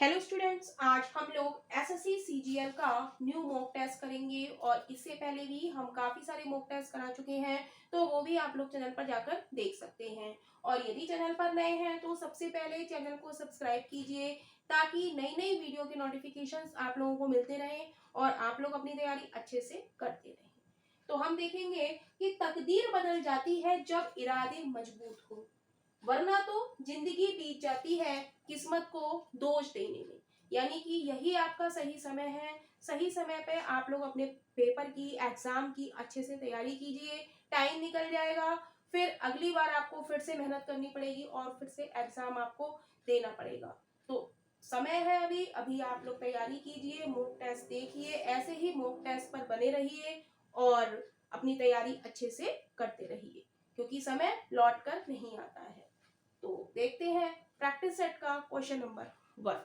Hello students, आज हम लोग एसएससी सीजीएल का न्यू मॉक टेस्ट करेंगे और इससे पहले भी हम काफी सारे मॉक टेस्ट करा चुके हैं, तो वो भी आप लोग चैनल पर जाकर देख सकते हैं। और यदि चैनल पर नए हैं तो सबसे पहले चैनल को सब्सक्राइब कीजिए ताकि नई नई वीडियो के नोटिफिकेशंस आप लोगों को मिलते रहें और आप लोग अपनी तैयारी अच्छे से करते रहें। तो हम देखेंगे कि तकदीर बदल जाती है जब इरादे मजबूत हो, वरना तो जिंदगी बीत जाती है किस्मत को दोष देने में। यानी कि यही आपका सही समय है। सही समय पे आप लोग अपने पेपर की, एग्जाम की अच्छे से तैयारी कीजिए। टाइम निकल जाएगा, फिर अगली बार आपको फिर से मेहनत करनी पड़ेगी और फिर से एग्जाम आपको देना पड़ेगा। तो समय है अभी अभी आप लोग तैयारी कीजिए, मॉक टेस्ट देखिए, ऐसे ही मॉक टेस्ट पर बने रहिए और अपनी तैयारी अच्छे से करते रहिए, क्योंकि समय लौट कर नहीं आता है। तो देखते हैं प्रैक्टिस सेट का क्वेश्चन नंबर 1।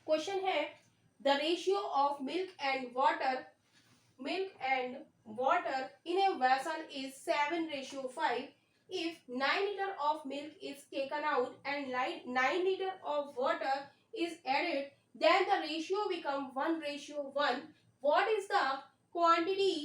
क्वेश्चन है, the ratio of milk and water in a vessel is 7:5. If 9 liter of milk is taken out and 9 liter of water is added, then the ratio becomes 1:1. What is the quantity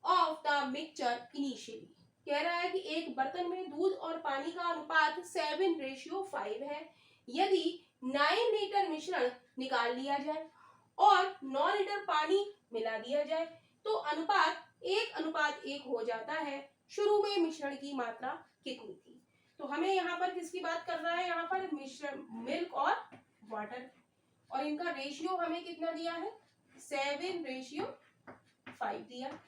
of the mixture initially? कह रहा है कि एक बर्तन में दूध और पानी का अनुपात 7:5 है। यदि 9 लीटर मिश्रण निकाल लिया जाए और 9 लीटर पानी मिला दिया जाए तो अनुपात 1:1 हो जाता है। शुरू में मिश्रण की मात्रा कितनी थी? तो हमें यहाँ पर किसकी बात कर रहा है? यहाँ पर मिश्रण मिल्क और वाटर, और इनका रेशियो हमें कितना दिया है? 7:5 दिया।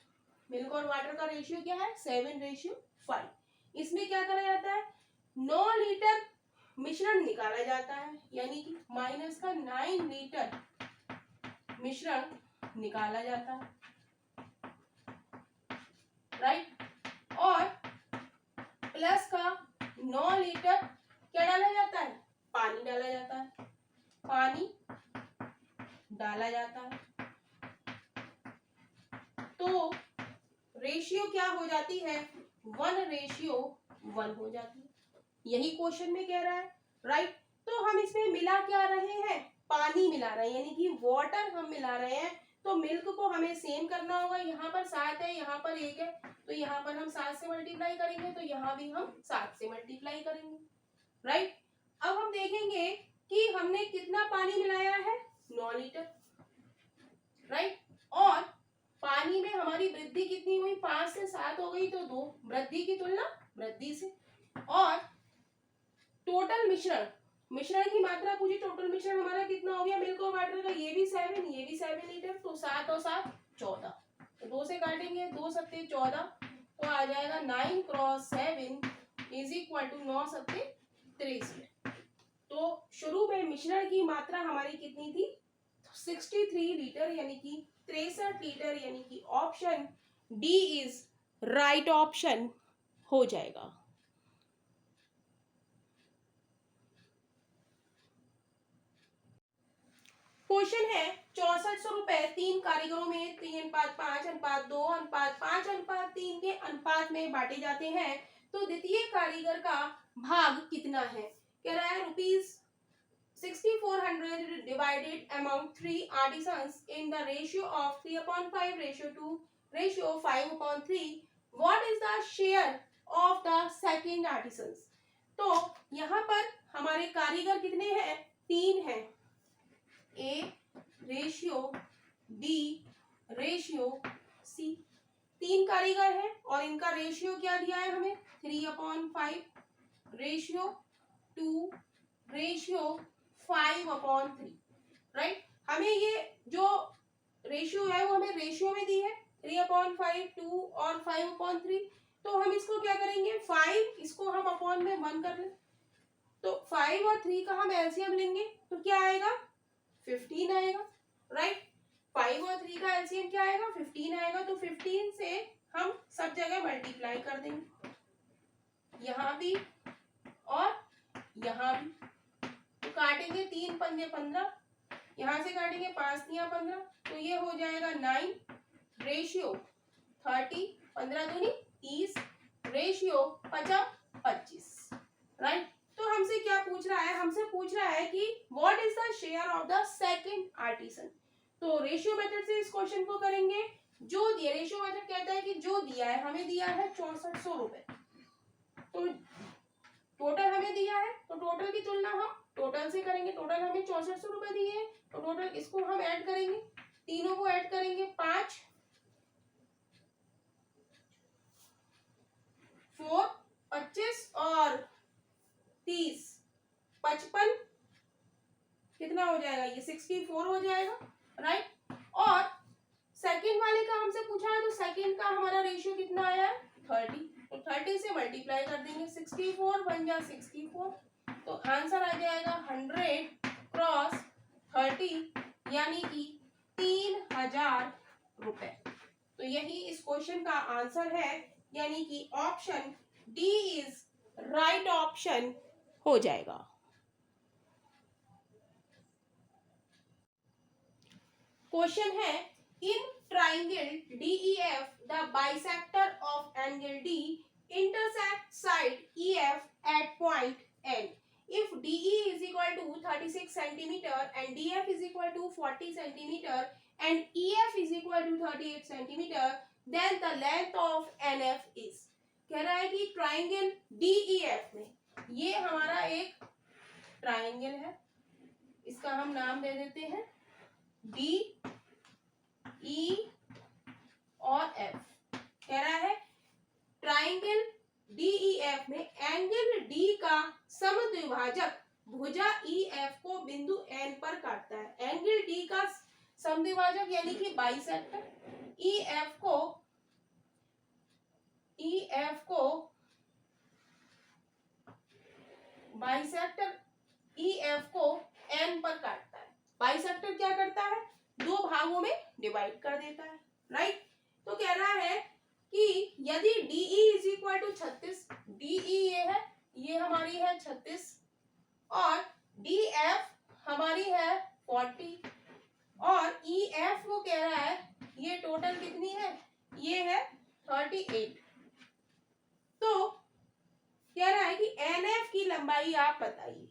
मिल्क और वाटर का रेशियो क्या है? 7:5। इसमें क्या करा जाता है? 9 लीटर मिश्रण निकाला जाता है, यानी कि माइनस का 9 लीटर मिश्रण निकाला जाता है, राइट। और प्लस का 9 लीटर क्या डाला जाता है? पानी डाला जाता है, पानी डाला जाता है। तो रेशियो क्या हो जाती है? 1:1 हो जाती है। यही क्वेश्चन में कह रहा है, राइट। तो हम इसमें मिला क्या रहे हैं? पानी मिला रहे हैं, यानी कि वाटर हम मिला रहे हैं। तो मिल्क को हमें सेम करना होगा। यहाँ पर 7 है, यहाँ पर 1 है, तो यहाँ पर हम 7 से मल्टीप्लाई करेंगे, तो यहाँ भी हम 7 से मल्टीप्लाई करेंगे, राइट। अब हम देखेंगे कि हमने कितना पानी मिलाया है? 9 लीटर, राइट। और पानी में हमारी वृद्धि कितनी हुई? 5 से 7 हो गई, तो 2 वृद्धि की तुलना वृद्धि से। और टोटल मिश्रण की मात्रा पूछी, टोटल मिश्रण हमारा कितना हो गया मिल्क और वाटर का? ये भी 7, ये भी 7 लीटर, तो 7 और 7 14। तो 2 से काटेंगे, 2 सत्ते 14, तो आ जाएगा 9 क्रॉस 7 इज इक्वल टू 9 सत्ते 63। तो शुरू में मिश्रण की मात्रा हमारी कितनी थी? 63 लीटर, यानी कि 63 लीटर, यानी कि option D is right option हो जाएगा। क्वेश्चन है, 6400 रुपए 3 कारीगरों में 3:5:2:5:3 के अनुपात में बांटे जाते हैं, तो द्वितीय कारीगर का भाग कितना है? कह रहा है ₹6400 divided among 3 artisans in the ratio of 3:5:2:5:3. What is the share of the second artisans? तो यहाँ पर हमारे कारीगर कितने हैं? 3 हैं। A ratio B ratio C। 3 कारीगर हैं और इनका रेशियो क्या दिया है हमें? 3/5 रेशियो 2 रेशियो 5/3, राइट। हमें ये जो रेशियो है वो हमें रेशियो में दी है 3/5, 2 और 5/3। तो हम इसको क्या करेंगे? 5 इसको हम अपॉन में 1 कर लें, तो 5 और 3 का हम एलसीएम लेंगे तो क्या आएगा? 15 आएगा, राइट। 5 और 3 का एलसीएम क्या आएगा? 15 आएगा। तो 15 से हम सब जगह मल्टीप्लाई कर देंगे, यहाँ भी और यहाँ भी। तो काटेंगे 3 पंजे 15, यहाँ से काटेंगे 5 तिया 15, तो ये हो जाएगा 9 रेशियो 30, 15 दूनी 30 रेशियो 50 25, राइट। तो हमसे क्या पूछ रहा है? हमसे पूछ रहा है कि what is the share of the second artisan. तो रेशियो मेथड से इस क्वेश्चन को करेंगे। जो दिया, रेशियो मेथड कहता है कि जो दिया है, हमें दिया है 6400 रुपए, तो टोटल हमें दिया है, तो टोटल की तुलना हम टोटल से करेंगे। टोटल हमें 6400 रुपए दिए हैं, तो टोटल इसको हम ऐड करेंगे, तीनों को ऐड करेंगे, 5 4 25 और 30 55, कितना हो जाएगा, ये 64 हो जाएगा, राइट। और सेकंड वाले का हमसे पूछा है, तो सेकंड का हमारा रेशियो कितना आया है, 30, तो 30 से मल्टीप्लाई कर देंगे, 64 बन जा 64, तो आंसर आ जाएगा 100 क्रॉस 30, यानी कि 3000 रुपए। तो यही इस क्वेश्चन का आंसर है, यानी कि option D is right option हो जाएगा। क्वेश्चन है, in triangle DEF the bisector of angle D intersect side EF at point N. If DE is equal to 36 centimeter and DF is equal to 40 centimeter and EF is equal to 38 centimeter, then the length of NF is. कह रहा है कि triangle DEF में ये हमारा एक triangle है, इसका हम नाम दे देते हैं D E और F। कह रहा है ट्राइंगल DEF में एंगल D का समद्विभाजक भुजा EF को बिंदु N पर काटता है। एंगल D का समद्विभाजक यानी कि बाइसेक्टर EF को N पर काटता है। बाइसेक्टर क्या करता है, दो भागों में डिवाइड कर देता है, राइट। तो कह रहा है कि यदि DE is equal to 36, DE ये हमारी है 36 और DF हमारी है 40 और EF वो कह रहा है ये टोटल कितनी है, ये है 38। तो कह रहा है कि NF की लंबाई आप बताइए,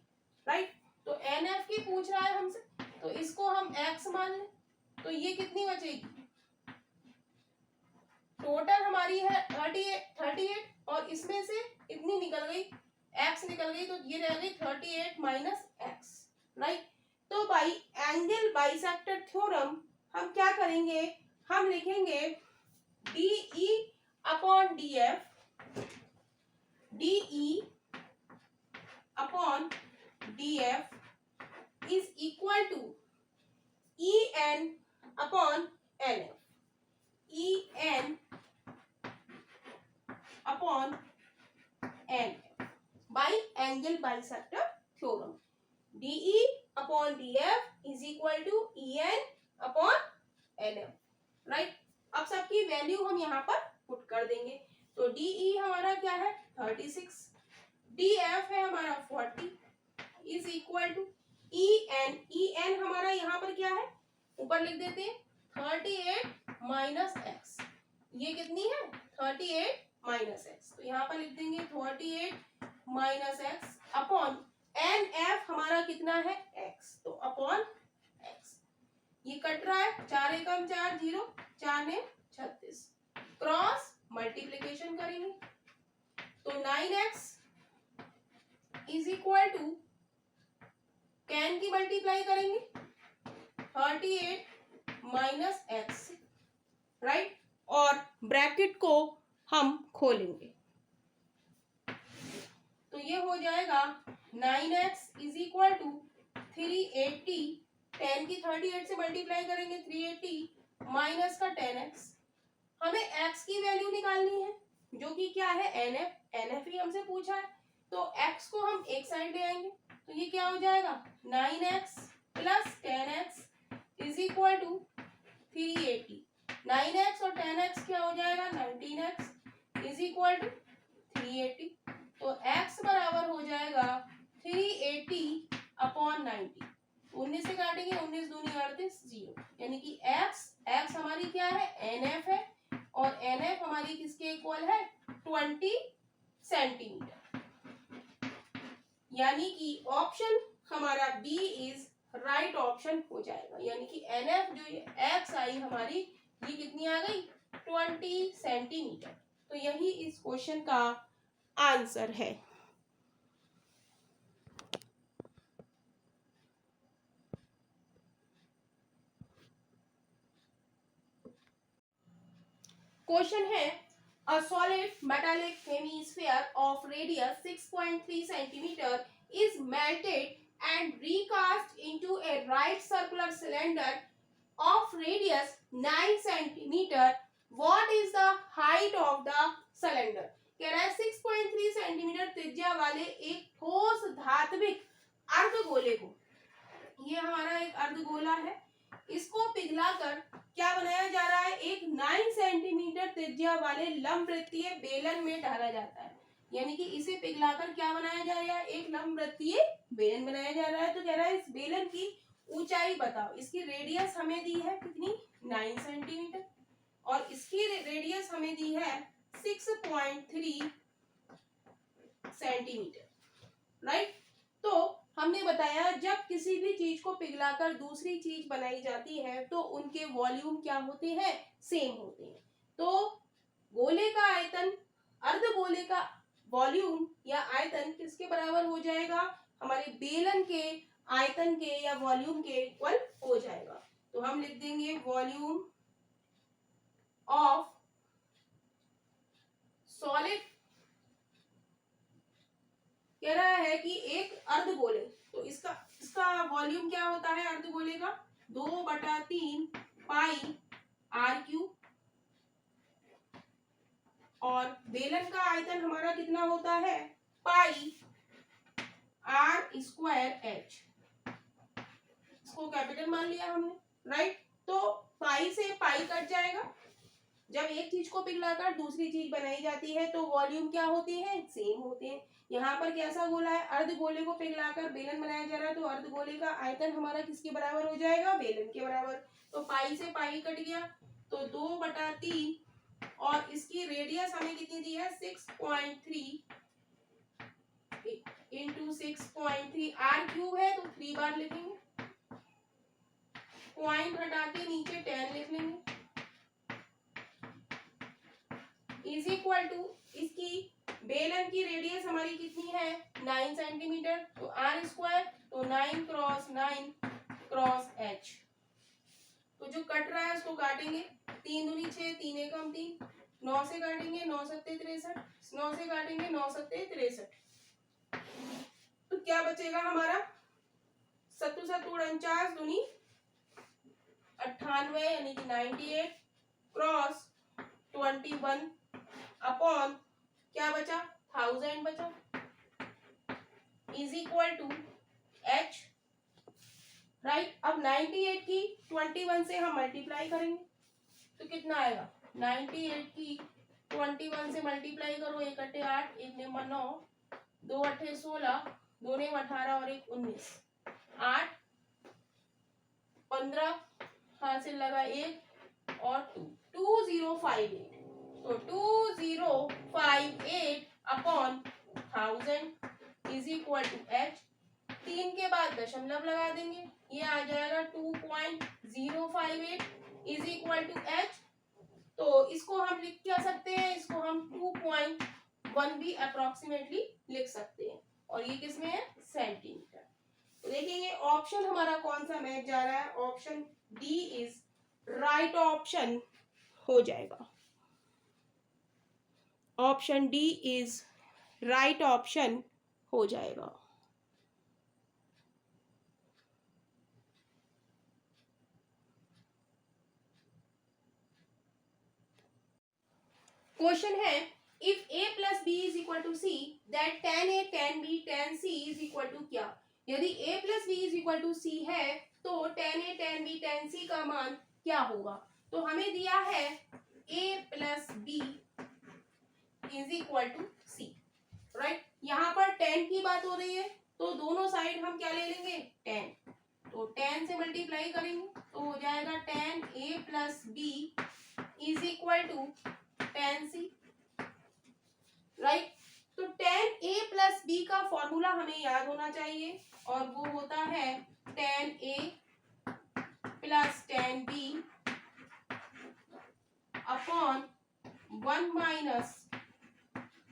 राइट। तो NF की पूछ रहा है हमसे, तो इसको हम x मान लें, तो ये कितनी बचेगी, टोटल हमारी है 38 और इसमें से इतनी निकल गई, x निकल गई, तो ये रह गई 38 माइनस x, राइट। तो बाई एंगल बाइसेक्टर थ्योरम हम क्या करेंगे, हम लिखेंगे DE upon DF, DE upon DF is equal to EN upon NF, EN upon NF by angle bisector theorem. DE upon DF is equal to EN upon NF, right. अब सबकी value हम यहाँ पर पुट कर देंगे, तो DE हमारा क्या है 36, DF है हमारा 40 इज इक्वल टू EN हमारा यहाँ पर क्या है, ऊपर लिख देते हैं 38 माइनस एक्स, ये कितनी है 38 माइनस एक्स, तो यहाँ पर लिख देंगे 38 माइनस एक्स अपॉन NF हमारा कितना है x, तो अपॉन x, ये कट रहा है, 4 एकम 4 0, 4 ने 36, क्रॉस मल्टीप्लीकेशन करेंगे, तो 9x इज इक्वल टू 10 की मल्टीप्लाई करेंगे 38 माइनस एक्स, राइट, और ब्रैकेट को हम खोलेंगे, तो ये हो जाएगा 9x इज इक्वल टू 380, 10 की 38 से मल्टीप्लाई करेंगे 380 माइनस का 10x, हमें x की वैल्यू निकालनी है जो कि क्या है NF ही हमसे पूछा है, तो x को हम एक साइड ले आएंगे, तो ये क्या हो जाएगा 9x plus 10x is equal to 380, 9x और 10x क्या हो जाएगा 19x इज इक्वल टू 380, तो x बराबर हो जाएगा 380 अपॉन 90, 19 से काटेंगे 19 दूनी 38 0, यानी कि x हमारी क्या है NF है और NF हमारी किसके इक्वल है 20 सेंटीमीटर, यानी कि कि ऑप्शन हमारा बी इज राइट ऑप्शन हो जाएगा, यानी कि NF जो एक्स आई हमारी ये कितनी आ गई 20 सेंटीमीटर। तो यही इस क्वेश्चन का आंसर है। क्वेश्चन है a solid metallic hemisphere of radius 6.3 centimeter is melted and recast into a right circular cylinder of radius 9 centimeter. What is the height of the cylinder? कह रहा है 6.3 सेंटीमीटर त्रिज्या वाले एक ठोस धात्विक अर्धगोले को, ये हमारा एक अर्धगोला है, इसको पिघलाकर क्या बनाया जा रहा है, एक 9 सेंटीमीटर त्रिज्या वाले लंबवृत्तीय बेलन में डाला जाता है। यानी कि इसे पिघलाकर क्या बनाया जा रहा है, एक लंबवृत्तीय बेलन बनाया जा रहा है। तो कह रहा है इस बेलन की ऊंचाई बताओ। इसकी रेडियस हमें दी है कितनी 9 सेंटीमीटर और इसकी रेडियस हमें दी है 6.3 सेंटीमीटर, राइट। तो हमने बताया जब किसी भी चीज को पिघलाकर दूसरी चीज बनाई जाती है तो उनके वॉल्यूम क्या होते हैं, सेम होते हैं। तो गोले का आयतन अर्धगोले का वॉल्यूम या आयतन किसके बराबर हो जाएगा, हमारे बेलन के आयतन के या वॉल्यूम के इक्वल हो जाएगा। तो हम लिख देंगे वॉल्यूम ऑफ सॉलिड, कह रहा है कि एक अर्धगोले, तो इसका वॉल्यूम क्या होता है अर्धगोले का 2/3 पाई आर क्यूब, और बेलन का आयतन हमारा कितना होता है पाई आर स्क्वायर एच, इसको कैपिटल मान लिया हमने, राइट। तो पाई से पाई कट जाएगा, जब एक चीज को पिघलाकर दूसरी चीज बनाई जाती है तो वॉल्यूम क्या होते हैं, सेम होते हैं। यहाँ पर कैसा गोला है, अर्धगोले को पिघलाकर बेलन बनाया जा रहा है, तो अर्धगोले का आयतन हमारा किसके बराबर हो जाएगा, बेलन के बराबर। तो पाई से पाई कट गया, तो 2/3 और इसकी रेडियस हमें कितनी दी है 6.3 इंटू 6.3, आर क्यूब है तो 3 बार लिखेंगे, पॉइंट हटा के नीचे 10 लिख लेंगे, इज इक्वल टू इसकी बेलन की रेडियस हमारी कितनी है 9 सेंटीमीटर, तो आर स्क्वायर, तो 9 क्रॉस 9 क्रॉस एच। तो जो कट रहा है उसको काटेंगे, 3 दूनी 6, 3 एकम 3, 9 से काटेंगे 9 सत्ते 63, 9 से काटेंगे 9 सत्ते 63, तो क्या बचेगा हमारा 7 7 49 दूनी 98 यानी कि 98 क्रॉस 21 अपॉन क्या बचा 1000 बचा, is equal to H, right. अब 98 की 21 से हम मल्टीप्लाई करेंगे तो कितना आएगा, 98 की 21 से मल्टीप्लाई करो, 1 अट्ठे 8, 1 निम्न 9, 2 अट्ठे 16, 2 निम्न 18 और 1 19, 8 15, हाथ से लगा 1 और 2, 2058, तो 2058 upon 1000 is equal to H. 3 के बाद दशमलव लगा देंगे, ये आ जाएगा 2.058 इज इक्वल टू एच। तो इसको हम लिख क्या सकते हैं, इसको हम 2.1 भी अप्रोक्सीमेटली लिख सकते हैं, और ये किसमें है सेंटीमीटर। तो देखेंगे ऑप्शन हमारा कौन सा मैच जा रहा है, option D is right option हो जाएगा, option D is right option हो जाएगा। क्वेश्चन है if a plus B is equal to C that tan a tan b tan c is equal to क्या। यदि a plus B is equal to C है तो tan a tan b tan c का मान क्या होगा। तो हमें दिया है a plus B is equal to C, right. यहाँ पर tan की बात हो रही है तो दोनों साइड हम क्या ले लेंगे tan, तो tan से मल्टीप्लाई करेंगे तो हो जाएगा tan a plus B is equal to tan c, right. तो tan A प्लस B का फॉर्मूला हमें याद होना चाहिए और वो होता है tan A plus tan B upon 1 minus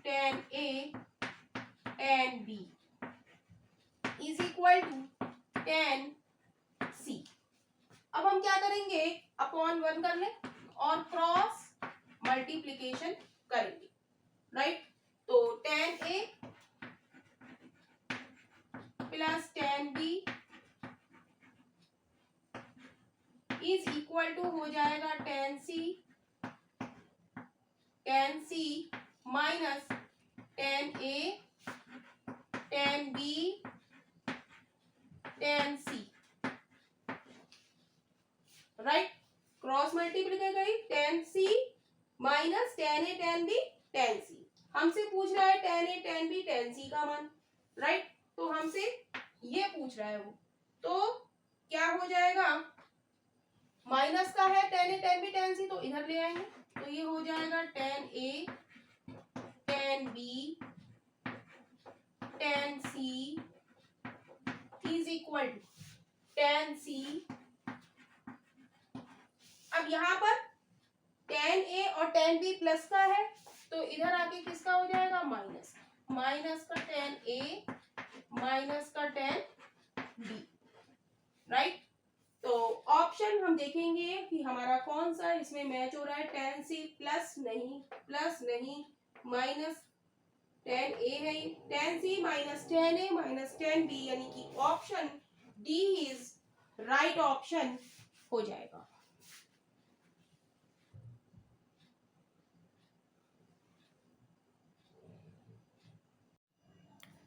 tan A tan B is equal to tan C। अब हम क्या करेंगे, अपॉन 1 कर लें और क्रॉस मल्टीप्लीकेशन करेंगे, राइट। तो tan A plus tan B is equal to हो जाएगा tan C minus tan A tan B tan C, right. Cross multiply करी tan C minus tan A tan B tan C। हमसे पूछ रहा है tan A tan B tan C का मान, right. तो हमसे ये पूछ रहा है वो, तो क्या हो जाएगा, माइनस का है tan A tan B tan C तो इधर ले आएंगे, तो ये हो जाएगा tan A tan B tan C is equal to tan C। अब यहाँ पर tan A और tan B प्लस का है तो इधर आके किसका हो जाएगा, माइनस, माइनस का tan A माइनस का tan B, राइट। तो ऑप्शन हम देखेंगे कि हमारा कौन सा इसमें मैच हो रहा है, tan C प्लस नहीं माइनस tan A है, tan C minus tan A minus tan B, यानी कि option D is right option हो जाएगा।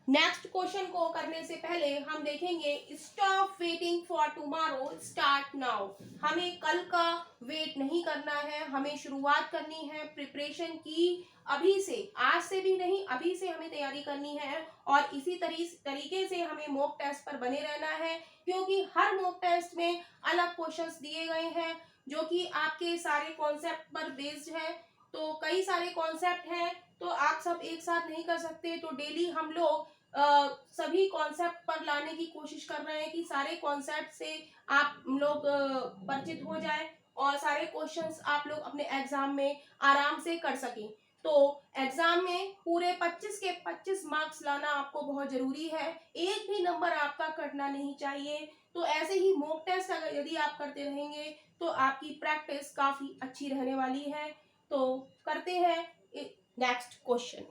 नेक्स्ट क्वेश्चन को करने से पहले हम देखेंगे stop waiting for tomorrow start now. हमें कल का वेट नहीं करना है, हमें शुरुआत करनी है प्रिपरेशन की अभी से, आज से भी नहीं, अभी से हमें तैयारी करनी है और इसी तरीके से हमें मॉक टेस्ट पर बने रहना है, क्योंकि हर मॉक टेस्ट में अलग क्वेश्चंस दिए गए हैं जो कि आपके सारे कॉन्सेप्ट पर बेस्ड है। तो कई सारे कॉन्सेप्ट हैं तो आप सब एक साथ नहीं कर सकते, तो डेली हम लोग सभी कॉन्सेप्ट पर लाने की कोशिश कर रहे हैं कि सारे कॉन्सेप्ट से आप लोग परिचित हो जाएं और सारे क्वेश्चंस आप लोग अपने एग्जाम में आराम से कर सकें। तो एग्जाम में पूरे 25 के 25 मार्क्स लाना आपको बहुत जरूरी है, एक भी नंबर आपका कटना नहीं चाहिए। तो ऐसे ही मॉक टेस्ट अगर यदि आप करते रहेंगे तो आपकी प्रैक्टिस काफी अच्छी रहने वाली है। तो करते हैं नेक्स्ट क्वेश्चन।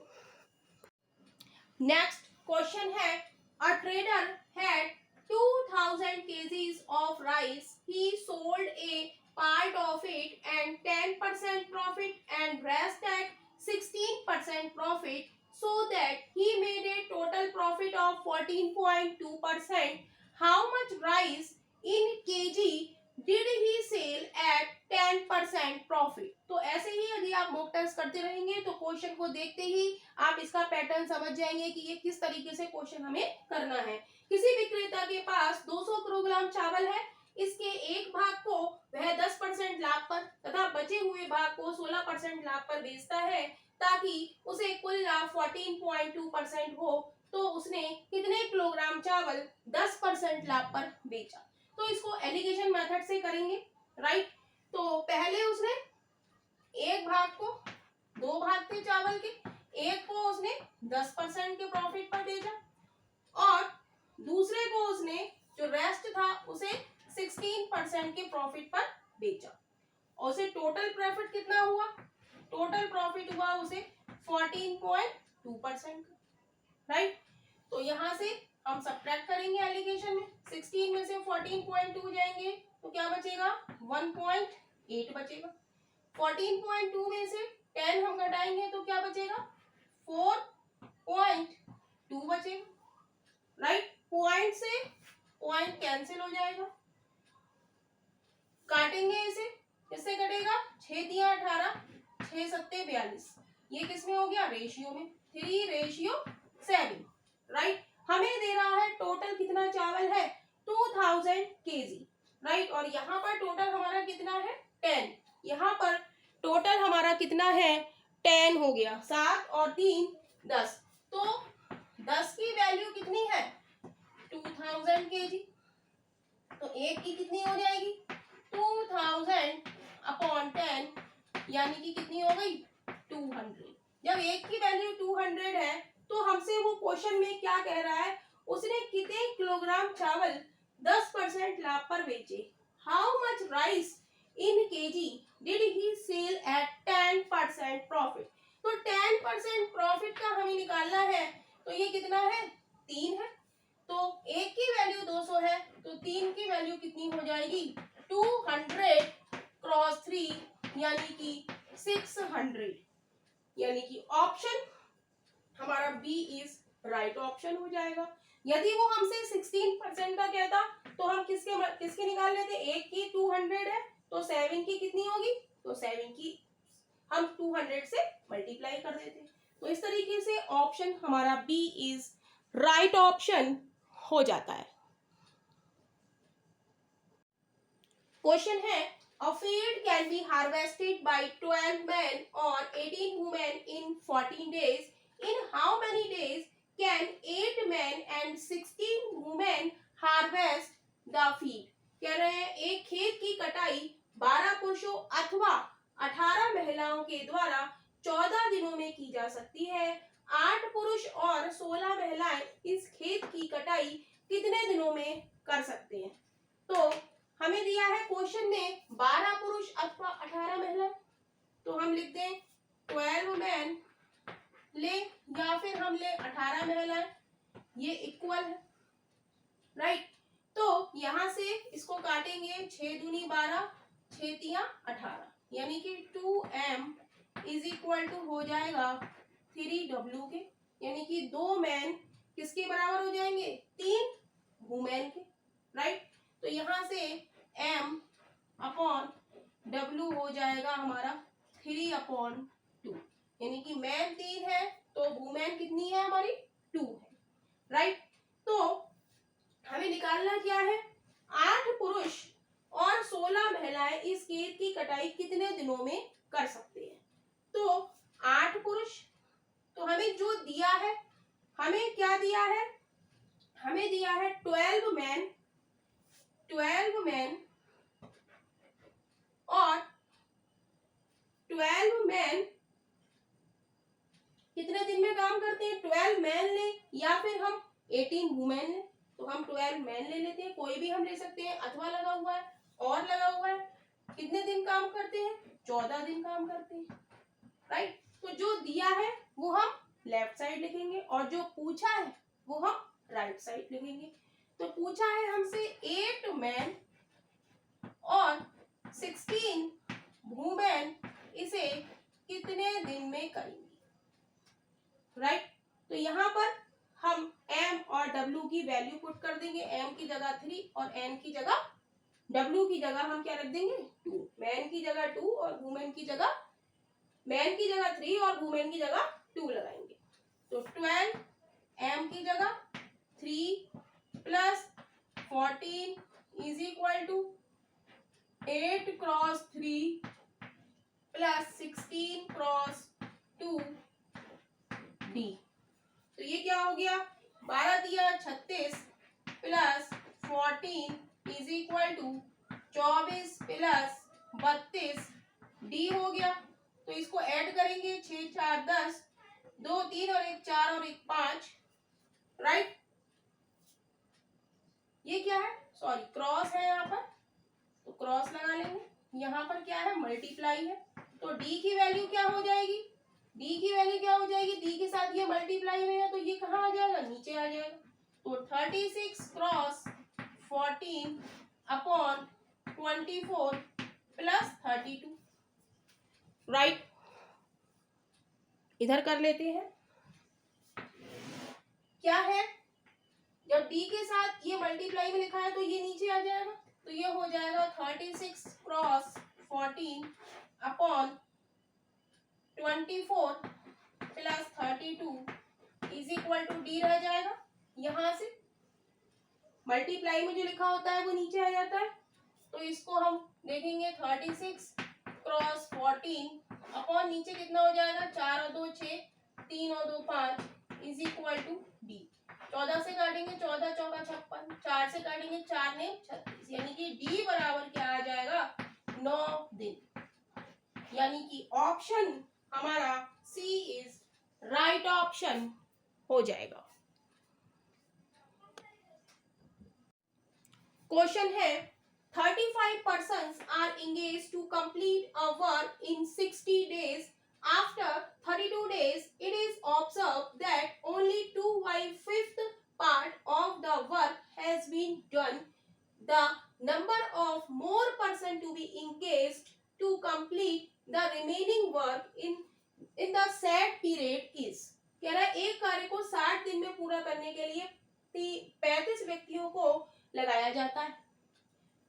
नेक्स्ट क्वेश्चन है, a trader had 2000 kgs of rice. He sold a part of it and 10% profit and rest at 16% profit, so that he made a total profit of 14.2%. How much rice in kg did he sell at 10% profit? तो ऐसे ही यदि आप mock test करते रहेंगे तो question को देखते ही आप इसका पैटर्न समझ जाएंगे कि ये किस तरीके से क्वेश्चन हमें करना है। किसी विक्रेता के पास 200 किलोग्राम चावल है, इसके एक भाग को वह 10% लाभ पर तथा बचे हुए भाग को 16% लाभ पर बेचता है ताकि उसे कुल लाभ 14.2% हो। तो उसने कितने किलोग्राम चावल 10% लाभ पर बेचा? तो इसको एलिगेशन मेथड से करेंगे, राइट। तो पहले उसने एक भाग को, दो भाग थे चावल के, एक को उसने 10% के प्रॉफिट पर बेचा और दूसरे को उसने जो रेस्ट था उसे 16% के प्रॉफिट पर बेचा और उसे टोटल प्रॉफिट कितना हुआ? टोटल प्रॉफिट हुआ उसे 14.2% का, राइट। तो यहां से हम सब्ट्रैक्ट करेंगे एलिगेशन में, 16 में से 14.2 जाएंगे तो क्या बचेगा? 1.8 बचेगा। 14.2 में से 10 हम घटाएंगे तो क्या बचेगा? 4.2 बचेगा, राइट। पॉइंट से पॉइंट कैंसिल हो जाएगा, काटेंगे इसे, किससे कटेगा? 6 दिया 18, 6 सत्ते 42, ये किसमें हो गया? रेशियो में, 3:7, राइट। हमें दे रहा है टोटल कितना चावल है? 2000 kg, राइट। और यहाँ पर टोटल हमारा कितना है? 10। यहाँ पर टोटल हमारा कितना है? 10 हो गया, 7 और 3 10। 10 की वैल्यू कितनी है 2000 kg, तो 1 की कितनी हो जाएगी 2000 अपॉन 10 यानी कि कितनी हो गई 200। जब 1 की वैल्यू 200 है तो हमसे वो क्वेश्चन में क्या कह रहा है, उसने कितने किलोग्राम चावल 10% लाभ पर बेचे, how much rice in KG did he sell at 10% profit. तो 10% प्रॉफिट का हमें निकालना है, तो ये कितना है 3 है, तो 1 की वैल्यू 200 है तो 3 की वैल्यू कितनी हो जाएगी 200 क्रॉस 3 यानी कि 600, यानी कि ऑप्शन हमारा बी इज राइट ऑप्शन हो जाएगा। यदि वो हमसे 16% का कहता तो हम किसके निकाल लेते, 1 की 200 है तो 7 की कितनी होगी, तो 7 की हम 200 से मल्टीप्लाई कर देते। तो इस तरीके से ऑप्शन हमारा बी इज राइट ऑप्शन हो जाता है। क्वेश्चन है अ field can be harvested by 12 men or 18 women in 14 days. In how many days can 8 men and 16 women harvest the field? कह रहे हैं एक खेत की कटाई 12 पुरुषों अथवा 18 महिलाओं के द्वारा 14 दिनों में की जा सकती है। 8 पुरुष और 16 महिलाएं इस खेत की कटाई कितने दिनों में कर सकते हैं। तो हमें दिया है क्वेश्चन में 12 पुरुष अथवा 18 महिला, तो हम लिख दें 12 मैन ले या फिर हम ले 18 महिलाएं, ये इक्वल है राइट। तो यहां से इसको काटेंगे 6 दूनी 12 6 तिया 18 यानी कि 2m इज इक्वल टू हो जाएगा 3w के, यानी कि 2 मैन किसके बराबर हो जाएंगे 3 वुमेन के राइट। तो यहां से m अपॉन w हो जाएगा हमारा 3/2, यानी कि मैन 3 है तो वुमेन कितनी है हमारी 2 है राइट। तो हमें निकालना क्या है 8 पुरुष और 16 महिलाएं इस खेत की कटाई कितने दिनों में कर सकते हैं। तो 8 पुरुष, तो हमें जो दिया है, हमें क्या दिया है, हमें दिया है 12 मैन और 12 मैन कितने दिन में काम करते हैं, 12 मैन ले या फिर हम 18 वुमेन ले, तो हम 12 मैन ले लेते हैं, कोई भी हम ले सकते हैं, अथवा लगा हुआ है और लगा हुआ है, कितने दिन काम करते हैं 14 दिन काम करते हैं राइट। तो जो दिया है वो हम लेफ्ट साइड लिखेंगे और जो पूछा है वो हम राइट साइड लिखेंगे। तो पूछा है हमसे 8 मैन और 16 वुमेन इसे कितने दिन में करेंगे राइट। तो यहाँ पर हम m और w की वैल्यू पुट कर देंगे, m की जगह 3 और n की जगह w की जगह हम क्या रख देंगे 2, मैन की जगह 2 और वुमेन की जगह, मैन की जगह 3 और वुमेन की जगह 2 लगाएंगे। तो 12 m की जगह 3 plus 14 is equal to 8 cross 3 plus 16 cross 2 d। तो ये क्या हो गया 12 दिया 36 plus 14 is equal to 24 plus 32 D हो गया। तो इसको ऐड करेंगे 6 4 10 2 3 और 1 4 और 1 5 राइट। ये क्या है सॉरी क्रॉस है यहाँ पर, तो क्रॉस लगा लेंगे, यहाँ पर क्या है मल्टीप्लाई है, तो डी की वैल्यू क्या हो जाएगी, डी की वैल्यू क्या हो जाएगी, डी के साथ ये मल्टीप्लाई में है तो ये कहाँ आ जाएगा नीचे आ जाएगा। तो 36 क्रॉस 14 अपॉन 24 प्लस 32 राइट। इधर कर लेते हैं, क्या है जब डी के साथ ये मल्टीप्लाई में लिखा है तो ये नीचे आ जाएगा, तो ये हो जाएगा 36 cross 14 upon 24 plus 32 is equal to D रह जाएगा। यहां से मल्टीप्लाई में जो लिखा होता है वो नीचे आ जाता है, तो इसको हम देखेंगे 36 क्रॉस 14 अपॉन नीचे कितना हो जाएगा 4 और 2 6 3 और 2 5 इज इक्वल टू डी। 14 से काटेंगे 14 चौका 56, 4 से काटेंगे 4 ने 36, यानी कि डी बराबर क्या आ जाएगा 9 दिन। यानी कि ऑप्शन हमारा सी इज राइट ऑप्शन हो जाएगा। क्वेश्चन है 35 persons are engaged to complete a work in 60 days. After 32 days, it is observed that only 2/5 part of the work has been done. The number of more persons to be engaged to complete the remaining work in the said period is. कह रहा है एक कार्य को 60 दिन में पूरा करने के लिए 35 व्यक्तियों को लगाया जाता है।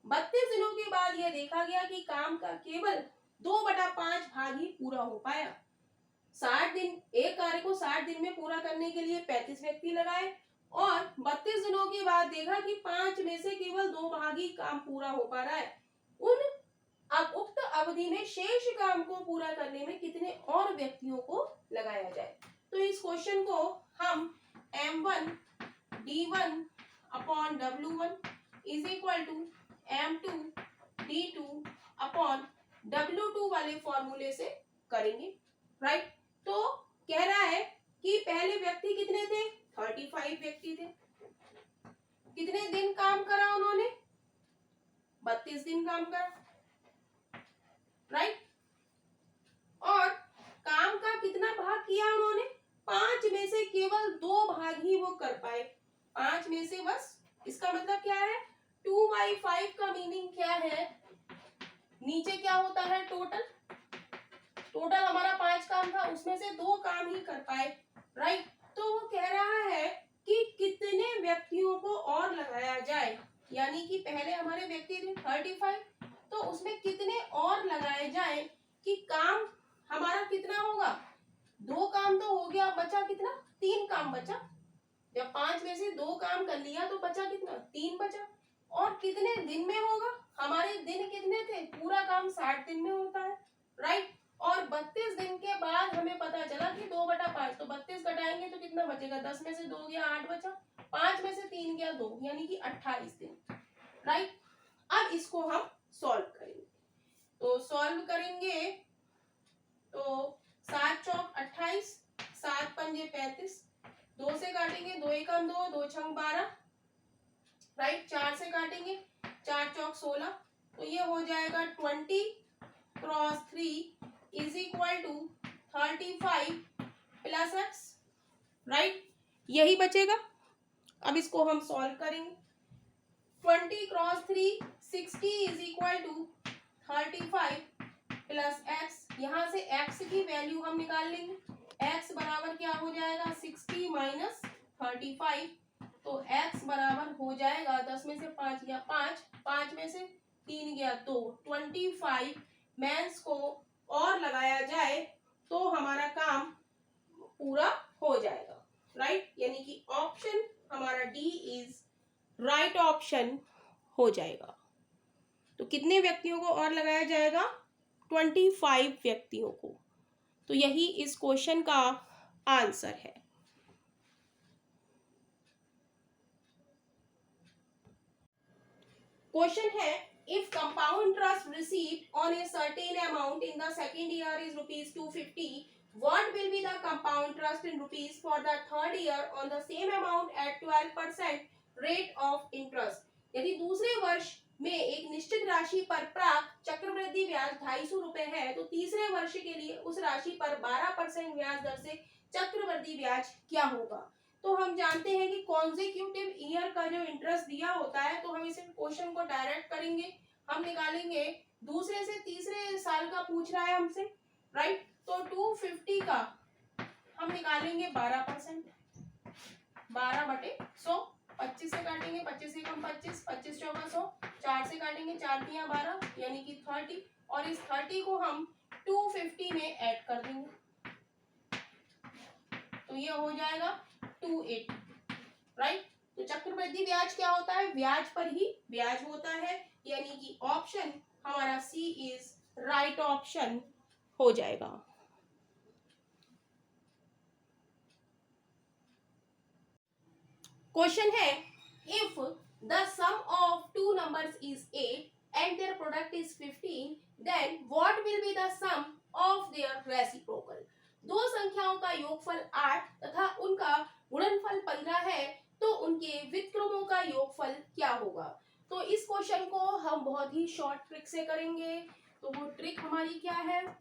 32 दिनों के बाद यह देखा गया कि काम का केवल 2/5 भाग ही पूरा हो पाया। 60 दिन, एक कार्य को 60 दिन में पूरा करने के लिए 35 व्यक्ति लगाए और 32 दिनों के बाद देखा कि 5 में से केवल 2 भाग ही काम पूरा हो पा रहा है। अब उक्त अवधि में शेष काम को पूरा करने में कितने और व्यक्तियों को लगाया जाए। तो इस क्वेश्चन को हम M1 D1 upon W1 is equal to M2 D2 upon W2 वाले फॉर्मूले से करेंगे, राइट। तो कह रहा है कि पहले व्यक्ति कितने थे 35 व्यक्ति थे। कितने दिन काम करा उन्होंने 32 दिन काम करा, राइट। और काम का कितना भाग किया उन्होंने 5 में से केवल 2 भाग ही वो कर पाए। 5 में से बस, इसका मतलब क्या है 2/5 का मीनिंग क्या है, नीचे क्या होता है टोटल हमारा 5 काम था उसमें से 2 काम ही कर पाए, राइट। तो वो कह रहा है कि कितने व्यक्तियों को और लगाया जाए, यानी कि पहले हमारे व्यक्ति थे 35, तो उसमें कितने और लगाए जाए कि काम हमारा कितना होगा 2 काम तो हो गया, बचा कितना 3 काम बचा। जब 5 में से 2 काम कर लिया तो बचा कितना 3 बचा। और कितने दिन में होगा, हमारे दिन कितने थे, पूरा काम 60 दिन में होता है, राइट। और 32 दिन के बाद हमें पता चला कि 2/5, तो 32 घटाएंगे तो कितना बचेगा, 10 में से 2 गया 8 बचा, 5 में से 3 गया 2, यानी कि 28 दिन, राइट। अब इसको हम सॉल्व करेंगे, तो सॉल्व करेंगे तो 7 चौक 28, 7 पंजे 35, 2 से काटेंगे 2 एकम 2, 2 छंग 12, राइट। 4 से काटेंगे 4 चौक 16, तो ये हो जाएगा 20 cross 3 is equal to 35 plus x, right. यही बचेगा। अब इसको हम सॉल्व करेंगे। 20 cross 3 60 is equal to 35 plus x, यहाँ से x की वैल्यू हम निकाल लेंगे। x बराबर क्या हो जाएगा 60 माइनस 35, तो x बराबर हो जाएगा 10 में से 5 गया 5, 5 में से 3 गया 2, 25 मेंस को और लगाया जाए तो हमारा काम पूरा हो जाएगा, राइट। यानी कि ऑप्शन हमारा डी इज राइट ऑप्शन हो जाएगा। तो कितने व्यक्तियों को और लगाया जाएगा 25 व्यक्तियों को। तो यही इस क्वेश्चन का आंसर है। क्वेश्चन है if compound interest received on a certain amount in the second year is rupees 250, what will be the compound interest in rupees for the third year on the same amount at 12% rate of interest। यदि दूसरे वर्ष में एक निश्चित राशि पर प्राप्त चक्रवृद्धि ब्याज 250 रुपए है, तो तीसरे वर्ष के लिए उस राशि पर 12% ब्याज दर से चक्रवृद्धि ब्याज क्या होगा। तो हम जानते हैं कि कॉन्जिक्यूटिव ईयर का जो इंटरेस्ट दिया होता है, तो हम इसे क्वेश्चन को डायरेक्ट करेंगे, हम निकालेंगे दूसरे से तीसरे साल का पूछ रहा है हमसे, राइट। तो 250 का हम निकालेंगे 12%, 12/100, 25 से काटेंगे 25 एकम 25, 25 चौका 100, 4 से काटेंगे 4 तियां 12, यानी कि 30, और इस 30 को हम 250 में ऐड कर देंगे, तो ये हो जाएगा 280, राइट। तो चक्रवृद्धि ब्याज क्या होता है, ब्याज पर ही ब्याज होता है, यानी कि ऑप्शन हमारा सी इज राइट ऑप्शन हो जाएगा। क्वेश्चन है, if the sum of two numbers is 8 and their product is 15, then what will be the sum of their reciprocal. दो संख्याओं का योगफल 8 तथा उनका गुणनफल 15 है, तो उनके व्युत्क्रमों का योगफल क्या होगा। तो इस क्वेश्चन को हम बहुत ही शॉर्ट ट्रिक से करेंगे। तो वो ट्रिक हमारी क्या है,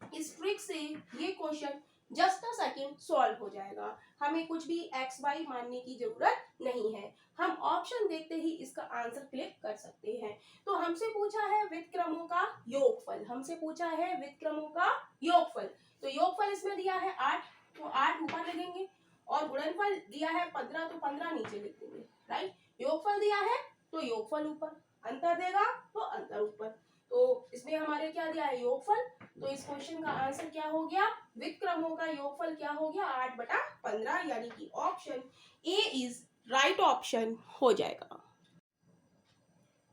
इस ट्रिक से ये question just a second solve हो जाएगा। हमें कुछ भी एक्स वाई मानने की जरूरत नहीं है, हम ऑप्शन देखते ही इसका आंसर क्लिक कर सकते हैं। तो हमसे पूछा है व्युत्क्रमों का योगफल, हमसे पूछा है व्युत्क्रमों का योगफल। तो योगफल इसमें दिया है 8, तो 8 ऊपर लिखेंगे, और गुणनफल दिया है 15, तो 15 नीचे लिख देंगे, राइट। योगफल दिया है तो योगफल ऊपर, अंतर देगा तो अंतर ऊपर। तो इसमें हमारे क्या दिया है, योगफल। तो इस क्वेश्चन का आंसर क्या हो गया, व्युत्क्रमों का योगफल क्या हो गया, 8/15, यानी कि option A is right option हो जाएगा।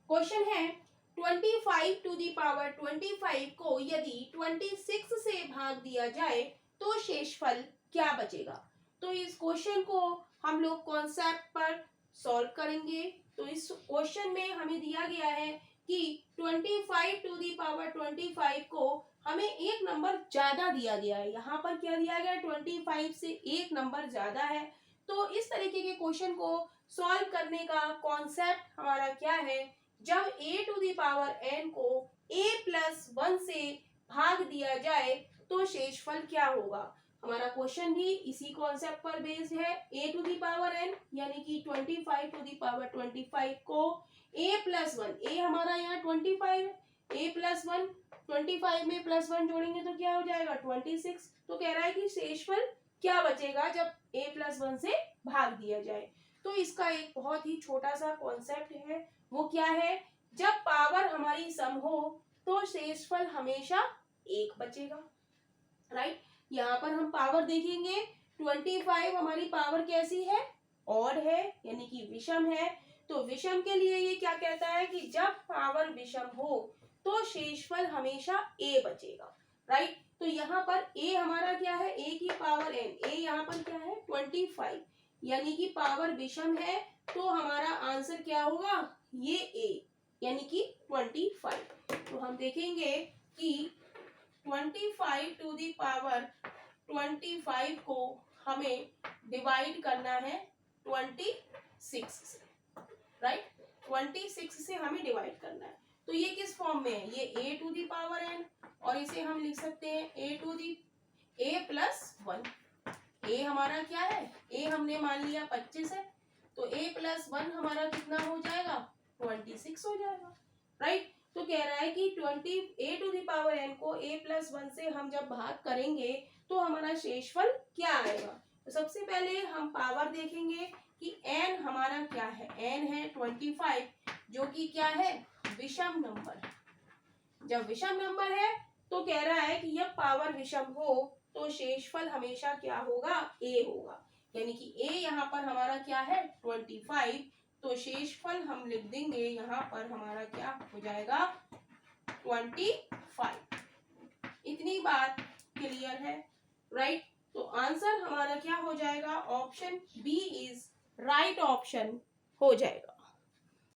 क्वेश्चन है, 25 टू दी पावर 25 को यदि 26 से भाग दिया जाए तो शेषफल क्या बचेगा। तो इस क्वेश्चन को हम लोग कॉन्सेप्ट पर सॉल्व करेंगे। तो इस क्वेश्चन में हमें दिया गया है कि 25 टू दी पावर 25 को हमें एक नंबर ज्यादा दिया गया है। यहाँ पर क्या दिया गया है, 25 से एक नंबर ज्यादा है। तो इस तरीके के क्वेश्चन को सॉल्व करने का कॉन्सेप्ट हमारा क्या है, जब a to the power n को a+1 से भाग दिया जाए तो शेषफल क्या होगा। हमारा क्वेश्चन भी इसी कॉन्सेप्ट पर बेस्ड है। a to the power n यानी कि 25 टू दी पावर 25 को a+1, a हमारा यहाँ 25 है, a+1, 25 में +1 जोड़ेंगे तो क्या हो जाएगा 26। तो कह रहा है कि शेषफल क्या बचेगा जब a+1 से भाग दिया जाए। तो इसका एक बहुत ही छोटा सा कॉन्सेप्ट है, वो क्या है, जब पावर हमारी सम हो तो शेषफल हमेशा एक बचेगा, राइट। यहाँ पर हम पावर देखेंगे, 25 हमारी पावर कैसी है, ऑड है, यानी कि विषम है। तो विषम के लिए ये क्या कहता है कि जब पावर विषम हो तो शेषफल हमेशा ए बचेगा, राइट। तो यहाँ पर a हमारा क्या है, a की पावर n, a यहाँ पर क्या है 25, यानी कि पावर विषम है, तो हमारा आंसर क्या होगा, ये a यानी कि 25। तो हम देखेंगे कि 25 टू दी पावर 25 को हमें डिवाइड करना है 26 से, राइट। 26 से हमें डिवाइड करना है। तो ये किस फॉर्म में है, ये a to the power n, और इसे हम लिख सकते हैं a+1। a हमारा क्या है, a हमने मान लिया 25 है, तो a+1 हमारा कितना हो जाएगा 26 हो जाएगा, राइट। तो कह रहा है कि 20 a to the power n को a+1 से हम जब भाग करेंगे तो हमारा शेषफल क्या आएगा। तो सबसे पहले हम पावर देखेंगे कि n हमारा क्या है, n है 25, जो कि क्या है, विषम नंबर। जब विषम नंबर है तो कह रहा है कि जब पावर विषम हो तो शेषफल हमेशा क्या होगा, a होगा, यानी कि a यहाँ पर हमारा क्या है 25। तो शेषफल हम लिख देंगे यहाँ पर हमारा क्या हो जाएगा 25। इतनी बात क्लियर है, राइट। तो आंसर हमारा क्या हो जाएगा, option B is right option हो जाएगा।